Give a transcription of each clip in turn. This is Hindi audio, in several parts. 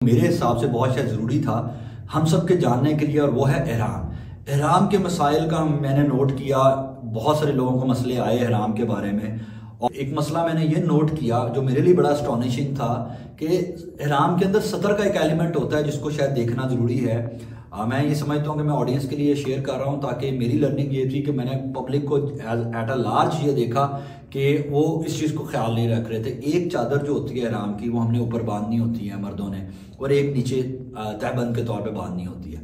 मेरे हिसाब से बहुत शायद ज़रूरी था हम सब के जानने के लिए, और वो है एहराम। एहराम के मसाइल का मैंने नोट किया, बहुत सारे लोगों को मसले आए एहराम के बारे में। और एक मसला मैंने ये नोट किया जो मेरे लिए बड़ा अस्टॉनिशिंग था कि एहराम के अंदर सतर का एक एलिमेंट होता है जिसको शायद देखना ज़रूरी है। मैं ये समझता हूँ कि मैं ऑडियंस के लिए शेयर कर रहा हूँ ताकि मेरी लर्निंग ये थी कि मैंने पब्लिक को एट अ लार्ज ये देखा कि वो इस चीज़ को ख्याल नहीं रख रहे थे। एक चादर जो होती है एहराम की वो हमने ऊपर बांधनी होती है मर्दों ने, और एक नीचे तहबंद के तौर पे बांधनी होती है,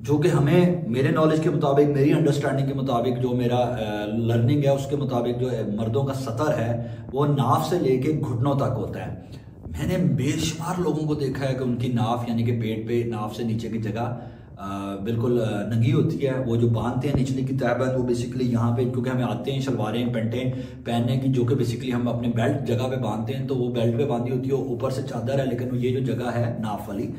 जो कि हमें मेरे नॉलेज के मुताबिक, मेरी अंडरस्टैंडिंग के मुताबिक, जो मेरा लर्निंग है उसके मुताबिक जो मर्दों का सतर है वो नाफ से लेके घुटनों तक होता है। मैंने बेशुमार लोगों को देखा है कि उनकी नाफ यानी कि पेट पे नाफ से नीचे की जगह बिल्कुल नंगी होती है। वो जो बांधते हैं निचली की तहबंद वो बेसिकली यहाँ पे, क्योंकि हमें आते हैं शलवारें पेंटें पहनने की जो कि बेसिकली हम अपने बेल्ट जगह पे बांधते हैं, तो वो बेल्ट पे बांधी होती है, ऊपर से चादर है, लेकिन ये जो जगह है नाफ वाली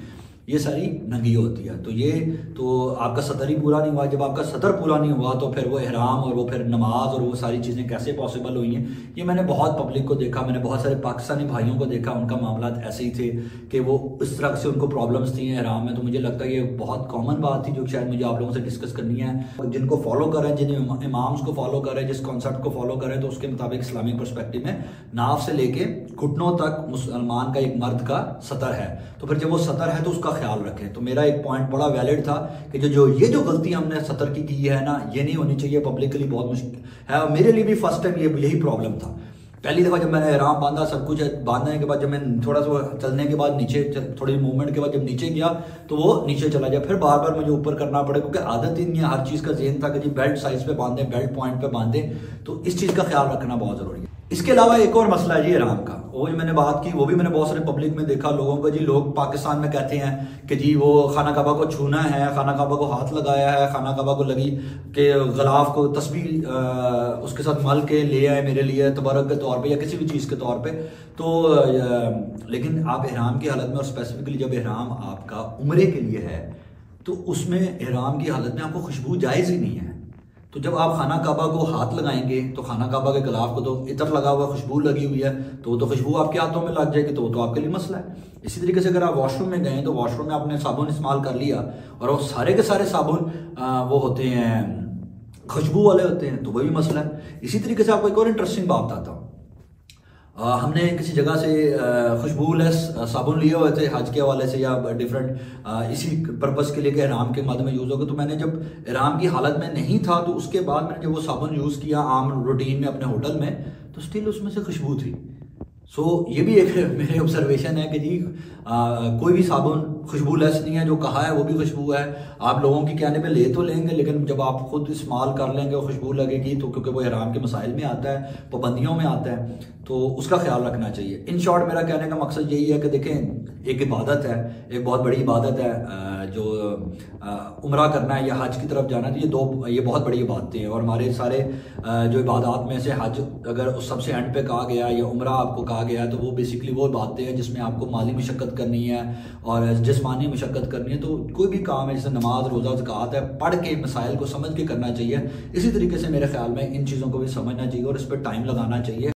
ये सारी नंगी होती है। तो ये तो आपका सतर ही पूरा नहीं हुआ। जब आपका सतर पूरा नहीं हुआ तो फिर वो इहराम और वो फिर नमाज और वो सारी चीज़ें कैसे पॉसिबल हुई हैं। ये मैंने बहुत पब्लिक को देखा, मैंने बहुत सारे पाकिस्तानी भाइयों को देखा, उनका मामला ऐसे ही थे कि वो इस तरह से उनको प्रॉब्लम्स थी इहराम में। तो मुझे लगता है ये बहुत कॉमन बात थी जो शायद मुझे आप लोगों से डिस्कस करनी है। जिनको फॉलो करें, जिन इमाम्स को फॉलो करें, जिस कॉन्सेप्ट को फॉलो करें, तो उसके मुताबिक इस्लामिक पर्सपेक्टिव में नाफ से लेके घुटनों तक मुसलमान का एक मर्द का सतर है। तो फिर जब वो सतर है तो उसका ख्याल रखें। तो मेरा एक पॉइंट बड़ा वैलिड था कि ये जो गलती हमने सतर की है ना, ये नहीं होनी चाहिए। पब्लिकली बहुत मुश्किल है, और मेरे लिए भी फर्स्ट टाइम यही प्रॉब्लम था। पहली दफ़ा जब मैंने एहराम बांधा, सब कुछ बांधने के बाद जब मैं थोड़ा सा चलने के बाद नीचे, थोड़ी मूवमेंट के बाद जब नीचे गया तो वो नीचे चला गया। फिर बार बार मुझे ऊपर करना पड़े क्योंकि आदत ही नहीं है। हर चीज़ का ज़हन था कि जी बेल्ट साइज पे बांधे, बेल्ट पॉइंट पे बांधे। तो इस चीज़ का ख्याल रखना बहुत ज़रूरी है। इसके अलावा एक और मसला है जी एहराम का, वो जो मैंने बात की वो भी मैंने बहुत सारे पब्लिक में देखा लोगों को। जी लोग पाकिस्तान में कहते हैं कि जी वो खाना काबा को छूना है, खाना काबा को हाथ लगाया है, खाना काबा को लगी कि गलाफ को तस्बीह उसके साथ मल के ले आए मेरे लिए तबरक के तौर पे या किसी भी चीज़ के तौर पे। तो लेकिन आप एहराम की हालत में, और स्पेसिफिकली जब एहराम आपका उम्रे के लिए है, तो उसमें एहराम की हालत में आपको खुशबू जायज़ ही नहीं है। तो जब आप खाना काबा को हाथ लगाएंगे तो खाना काबा के गलाफ को तो इतर लगा हुआ, खुशबू लगी हुई है, तो वो तो खुशबू आपके हाथों में लग जाएगी, तो वो तो आपके लिए मसला है। इसी तरीके से अगर आप वॉशरूम में गए तो वॉशरूम में आपने साबुन इस्तेमाल कर लिया और वो सारे के सारे साबुन वो होते हैं खुशबू वाले होते हैं, तो वही मसला है। इसी तरीके से आपको एक और इंटरेस्टिंग बात बताता हूँ। हमने किसी जगह से खुशबूलेस साबुन लिए हुए थे हज के हवाले से या डिफरेंट इसी पर्पस के लिए कि इहराम के मद में यूज़ होगा। तो मैंने जब इहराम की हालत में नहीं था तो उसके बाद मैंने जब वो साबुन यूज़ किया आम रूटीन में अपने होटल में, तो स्टिल उसमें से खुशबू थी। सो ये भी एक मेरे ऑब्जर्वेशन है कि जी कोई भी साबुन खुशबूलेस नहीं है, जो कहा है वो भी खुशबू है। आप लोगों की कहने पे ले तो लेंगे, लेकिन जब आप खुद इस्तेमाल कर लेंगे और खुशबू लगेगी तो, क्योंकि वो इहराम के मसाइल में आता है, पाबंदियों में आता है, तो उसका ख्याल रखना चाहिए। इन शॉर्ट मेरा कहने का मकसद यही है कि देखें, एक इबादत है, एक बहुत बड़ी इबादत है जो उम्रा करना है या हज की तरफ जाना है, तो ये बहुत बड़ी इबादतें हैं। और हमारे सारे जो इबादत में से हज अगर सबसे एंड पे कहा गया या उम्रा आपको कहा गया, तो वो बेसिकली वो बातें हैं जिसमें आपको माली मशक्क़त करनी है और जिस्मानी मशक्क़त करनी है। तो कोई भी काम है जैसे नमाज, रोज़ा, ज़कात है, पढ़ के मसाइल को समझ के करना चाहिए। इसी तरीके से मेरे ख्याल में इन चीज़ों को भी समझना चाहिए और इस पर टाइम लगाना चाहिए।